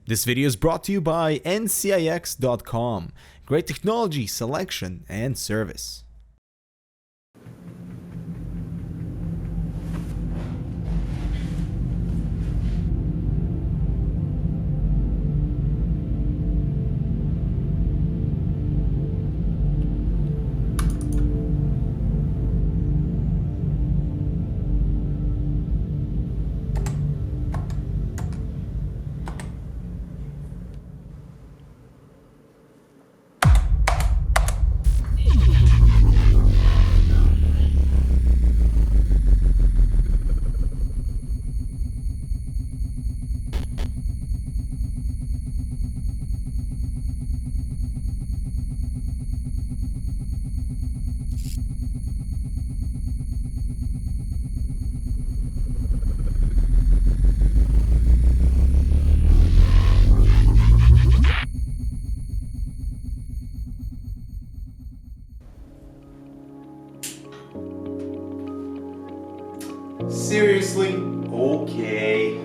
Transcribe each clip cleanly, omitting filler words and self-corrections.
This video is brought to you by NZXT.com. Great technology, selection, and service. Seriously? Okay.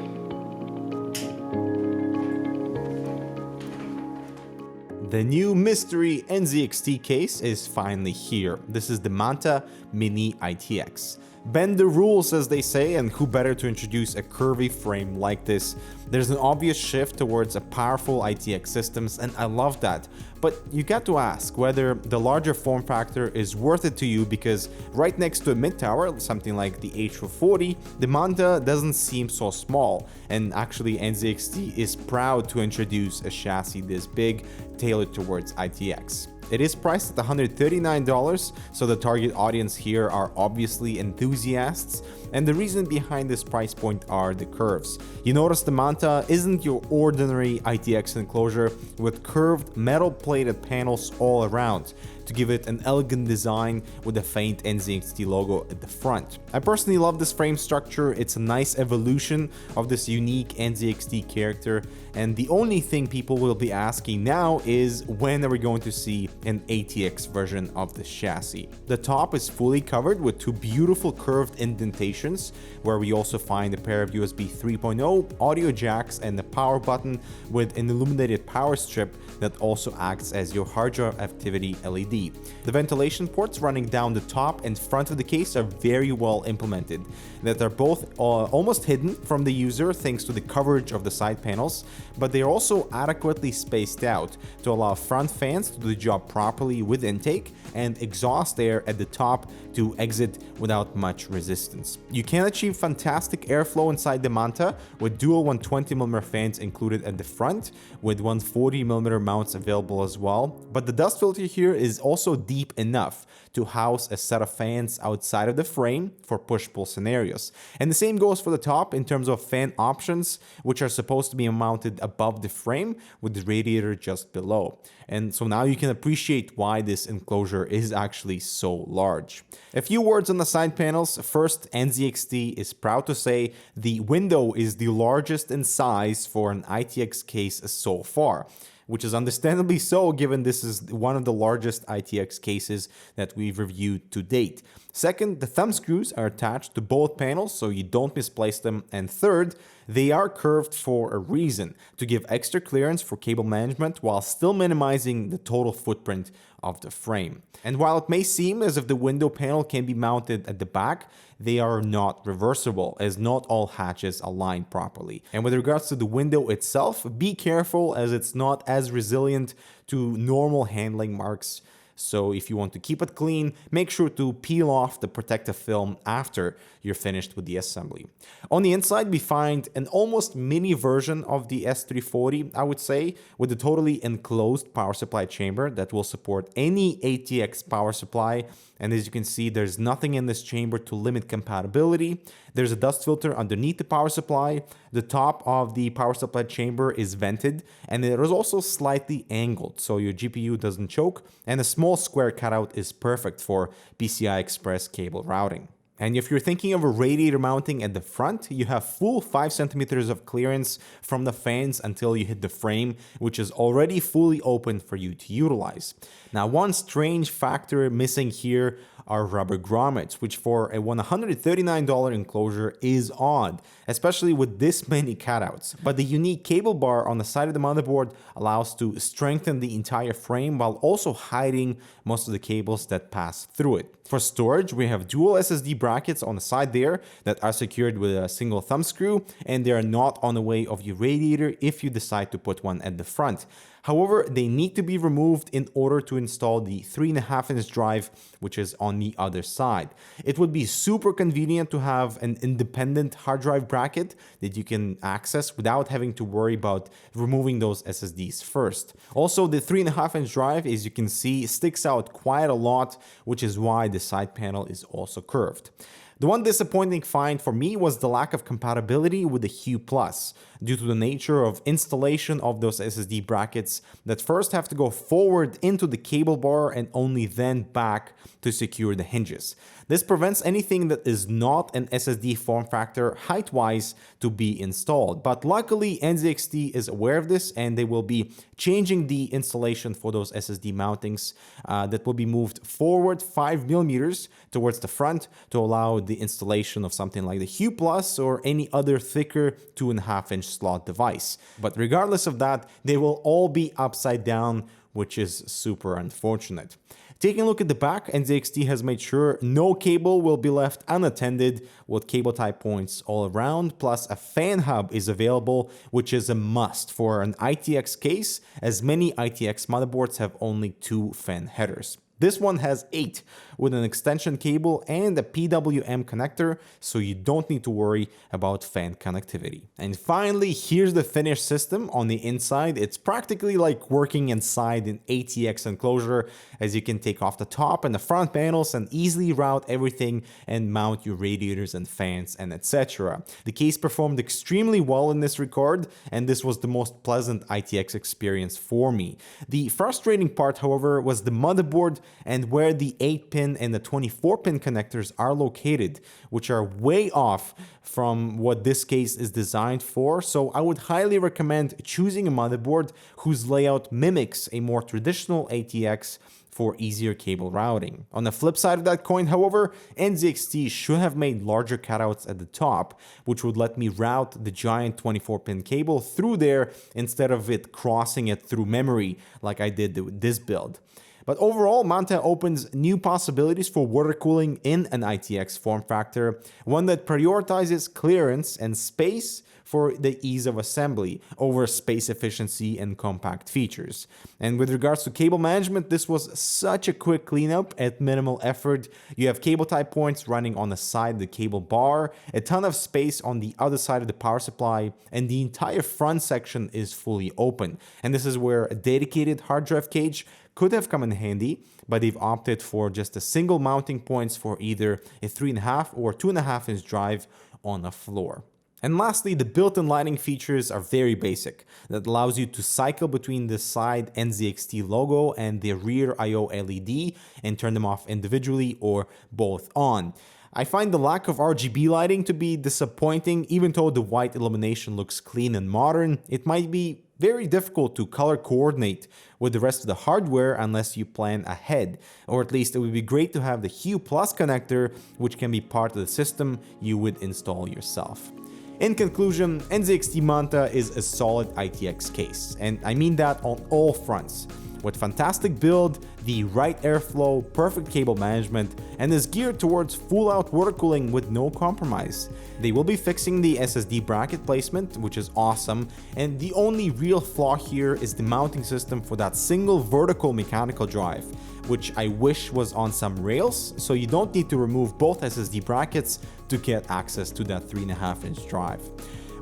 The new mystery NZXT case is finally here. This is the Manta Mini ITX. Bend the rules, as they say, and who better to introduce a curvy frame like this? There's an obvious shift towards a powerful ITX systems, and I love that. But you got to ask whether the larger form factor is worth it to you, because right next to a mid-tower, something like the H440, the Manta doesn't seem so small, and actually NZXT is proud to introduce a chassis this big, tailored towards ITX. It is priced at $139, so the target audience here are obviously enthusiasts, and the reason behind this price point are the curves. You notice the Manta isn't your ordinary ITX enclosure with curved metal-plated panels all around to give it an elegant design with a faint NZXT logo at the front. I personally love this frame structure. It's a nice evolution of this unique NZXT character, and the only thing people will be asking now is when are we going to see an ATX version of this chassis. The top is fully covered with two beautiful curved indentations, where we also find a pair of USB 3.0 audio jacks and a power button with an illuminated power strip that also acts as your hard drive activity LED. The ventilation ports running down the top and front of the case are very well implemented, that are both almost hidden from the user thanks to the coverage of the side panels, but they are also adequately spaced out to allow front fans to do the job properly with intake and exhaust air at the top to exit without much resistance. You can achieve fantastic airflow inside the Manta with dual 120mm fans included at the front, with 140mm mounts available as well, but the dust filter here is also deep enough to house a set of fans outside of the frame for push-pull scenarios. And the same goes for the top in terms of fan options, which are supposed to be mounted above the frame with the radiator just below. And so now you can appreciate why this enclosure is actually so large. A few words on the side panels. First, NZXT is proud to say the window is the largest in size for an ITX case so far, which is understandably so given this is one of the largest ITX cases that we've reviewed to date. Second, the thumb screws are attached to both panels so you don't misplace them. And third, they are curved for a reason, to give extra clearance for cable management while still minimizing the total footprint of the frame. And while it may seem as if the window panel can be mounted at the back, they are not reversible, as not all hatches align properly. And with regards to the window itself, be careful, as it's not as resilient to normal handling marks. So if you want to keep it clean, make sure to peel off the protective film after you're finished with the assembly. On the inside, we find an almost mini version of the S340, I would say, with a totally enclosed power supply chamber that will support any ATX power supply. And as you can see, there's nothing in this chamber to limit compatibility. There's a dust filter underneath the power supply. The top of the power supply chamber is vented, and it is also slightly angled so your GPU doesn't choke, and a small square cutout is perfect for PCI Express cable routing. And if you're thinking of a radiator mounting at the front, you have full 5 centimeters of clearance from the fans until you hit the frame, which is already fully open for you to utilize. Now, one strange factor missing here are rubber grommets, which for a $139 enclosure is odd, especially with this many cutouts. But the unique cable bar on the side of the motherboard allows to strengthen the entire frame while also hiding most of the cables that pass through it. For storage, we have dual SSD brackets on the side there that are secured with a single thumb screw, and they are not on the way of your radiator if you decide to put one at the front. However, they need to be removed in order to install the 3.5-inch drive, which is on the other side. It would be super convenient to have an independent hard drive bracket that you can access without having to worry about removing those SSDs first. Also, the 3.5-inch drive, as you can see, sticks out quite a lot, which is why the side panel is also curved. The one disappointing find for me was the lack of compatibility with the Hue Plus, due to the nature of installation of those SSD brackets that first have to go forward into the cable bar and only then back to secure the hinges. This prevents anything that is not an SSD form factor height-wise to be installed, but luckily NZXT is aware of this and they will be changing the installation for those SSD mountings that will be moved forward 5mm towards the front to allow the installation of something like the Hue Plus or any other thicker 2.5-inch slot device. But regardless of that, they will all be upside down, which is super unfortunate. Taking a look at the back, NZXT has made sure no cable will be left unattended with cable tie points all around, plus a fan hub is available, which is a must for an ITX case, as many ITX motherboards have only 2 fan headers. This one has 8 with an extension cable and a PWM connector, so you don't need to worry about fan connectivity. And finally, here's the finished system on the inside. It's practically like working inside an ATX enclosure, as you can take off the top and the front panels and easily route everything and mount your radiators and fans and etc. The case performed extremely well in this regard, and this was the most pleasant ITX experience for me. The frustrating part, however, was the motherboard and where the 8-pin and the 24-pin connectors are located, which are way off from what this case is designed for. So I would highly recommend choosing a motherboard whose layout mimics a more traditional ATX for easier cable routing. On the flip side of that coin, however, NZXT should have made larger cutouts at the top, which would let me route the giant 24-pin cable through there instead of it crossing it through memory like I did with this build. But overall, Manta opens new possibilities for water cooling in an ITX form factor, one that prioritizes clearance and space for the ease of assembly over space efficiency and compact features. And with regards to cable management, this was such a quick cleanup at minimal effort. You have cable tie points running on the side of the cable bar, a ton of space on the other side of the power supply, and the entire front section is fully open. And this is where a dedicated hard drive cage could have come in handy, but they've opted for just a single mounting points for either a 3.5 or 2.5-inch drive on the floor. And lastly, the built-in lighting features are very basic. That allows you to cycle between the side NZXT logo and the rear I/O LED and turn them off individually or both on. I find the lack of RGB lighting to be disappointing. Even though the white illumination looks clean and modern, it might be very difficult to color coordinate with the rest of the hardware unless you plan ahead. Or at least it would be great to have the Hue Plus connector, which can be part of the system you would install yourself. In conclusion, NZXT Manta is a solid ITX case, and I mean that on all fronts. With fantastic build, the right airflow, perfect cable management, and is geared towards full-out water cooling with no compromise. They will be fixing the SSD bracket placement, which is awesome, and the only real flaw here is the mounting system for that single vertical mechanical drive, which I wish was on some rails, so you don't need to remove both SSD brackets to get access to that 3.5-inch drive.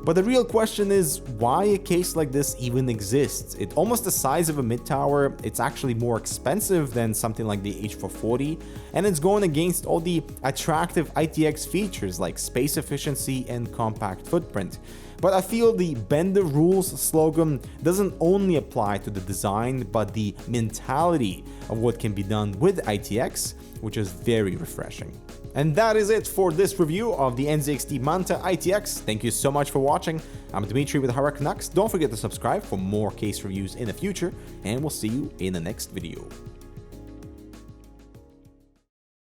But the real question is why a case like this even exists. It's almost the size of a mid-tower, it's actually more expensive than something like the H440, and it's going against all the attractive ITX features like space efficiency and compact footprint. But I feel the bend the rules slogan doesn't only apply to the design, but the mentality of what can be done with ITX, which is very refreshing. And that is it for this review of the NZXT Manta ITX. Thank you so much for watching. I'm Dimitri with Canucks. Don't forget to subscribe for more case reviews in the future, and we'll see you in the next video.